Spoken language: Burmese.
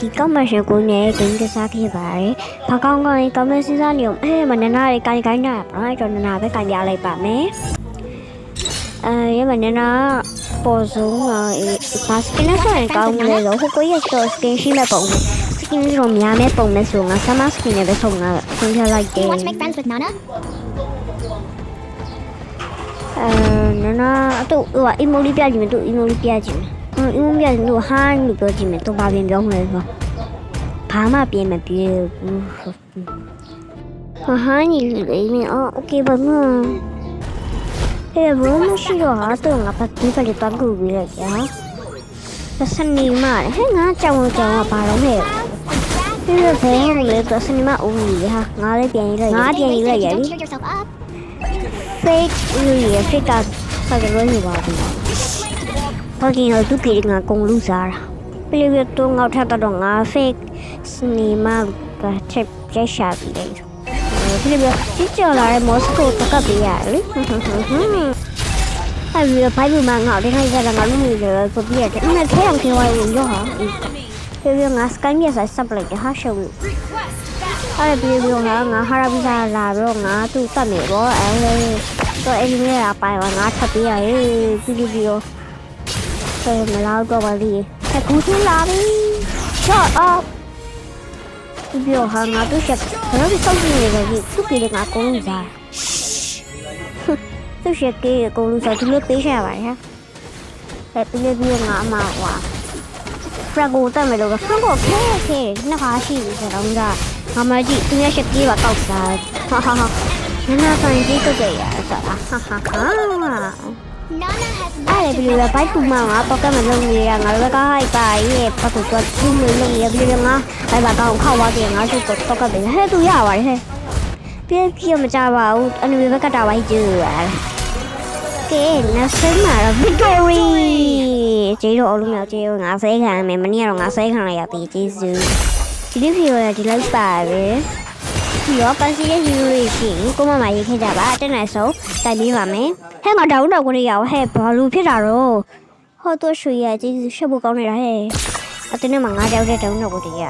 ဒီကောက်မရှင်ကိုနဲ့ဂိမ်းကစားခဲ့ပါတယ်။ဘာကောင်းကောင်းကောင်းမစဉ်းစားနေအောင်မနနာလေးကိုင်ကိုင်းတာပါ။ကျွန်တော်နနာပဲကိုင်ပြလိုက်ပါမယ်။ရမနနာပေါ်ဆုံးဘာစကင်နဲ့ဆိုရင်ကောင်းမလဲလို့ဟိုကိုရဲ့တော့စကင်ရှိမဲ့ပုံစကင်ရောများမဲ့ပုံမဲ့ဆိုငါဆမစကင်နဲ့ပဲဆုံးတာဆုံးပြလိုက်တယ်။ Want to make friends with Nana? နနာတော့အီမိုလီပြကြည့်မယ်သူအီမိုလီပြကြည့်မယ်။အီမိုလီပြလို့ဟာလို့ပြောကြည့်မယ်သူဘာပြင်ပြောမလဲဆိုဘာမှပြင်မပြေဘူးဟာညီလေးမင်းโอเคပါမဟဲ့ဘုံမရှိတော့ဟာတော့ငါပတ်ပြီးပြတော့ကူပြီးလိုက်ကြာစနေမဟဲ့ငါကြောင်ဘာလုံးလဲဒီလိုဖဲလေတော့စနေမဦးကြီးဟာငါလည်းပြန်ရေးလိုက်ငါပြန်ရေးလိုက်ရပြီ fake ရ fake ကဆက်ကြလို့နေပါဘူးဘာကြီးတော့သူကငါကုန်လူစားတာပြီးရတော့ငါထပ်တော့ငါ fake စနေမကချက်ပြရှာပြီးတယ်ဒီလိုကြည့်ကြလာတဲ့မော်စကိုတကပ်ပေးရတယ်အဲ့ဒီဘိုင်ဘမှာငါဒီခိုင်ကြတာငါလူမျိုးတွေပြပြတယ်အဲ့ခဲအောင်ခေဝိုင်းရောဟာဒီငါစကန်ရဆက်စပ်လိုက်ဟာရှုပ်အဲ့ဒီပြီးငါဟာရပီစာလာတော့ငါသူ့တတ်နေတော့အဲ့လေတော့အဲ့ဒီနေ့ကပိုင်ငါထပ်ပေးရပြီးတော့ဆိုမလာတော့ပါလိအခုထလာပြီ shut up ဒီလိုဟာငါတို့ချက်ဘာလို့စောင့်နေလဲဒီသူပြေငါကုန်းစားသူချက်ကေကုန်းစားဒီလိုပေးရှာပါရဲ့အဲ့ပြီးငါအမဟွာဖရဂိုတက်မယ်လို့ဖရဂိုခဲနှစ်ခါရှိပြီဆိုတော့ငါမကြည့်သူရချက်ကေးပါကောက်စားဟာနာဆိုင်ကြီးတုတ်ကြရဆိုတာအဲ့ဒီလိုပဲဘိုက်ကူမငါတော့ကမလုံးရငါလည်းကဟိုက်ပါရဲ့ပတ်ကူတော့သူ့လုံးရပြီးငါအဲ့ဘာကောင်းခောက်သွားတယ်ငါတို့တော့ကပဲဟဲ့သူရပါတယ်ဟဲ့ပြေမကြပါဘူးအနူဘက်ကတာဝိုင်းကျူရတယ်ကဲနဆင်းမှာတော့ victory ကျေးတော့အလုံးမြောက်ကျေးငါဆဲခံမယ်မနေ့ကတော့ငါဆဲခံလိုက်ရပြီကျေးဇူးဒီနေ့ဖြေရဒီလိုက်ပါပဲဒီရောပန်းစီရဲ့ hero ရှိကိုမမရေးခဲ့ကြပါတက်နိုင်ဆုံးတိုက်ပြီးပါမယ်ဟဲ့ငါတောင်းတော့ကိုနေရဟဲ့ဘာလို့ဖြစ်တာတော့ဟောတော့ရွှေရကျေးဇူးရှက်ဖို့ကောင်းနေတာဟဲ့အတင်းနဲ့မှငါကြောက်တဲ့တောင်းတော့ကိုတည်းရ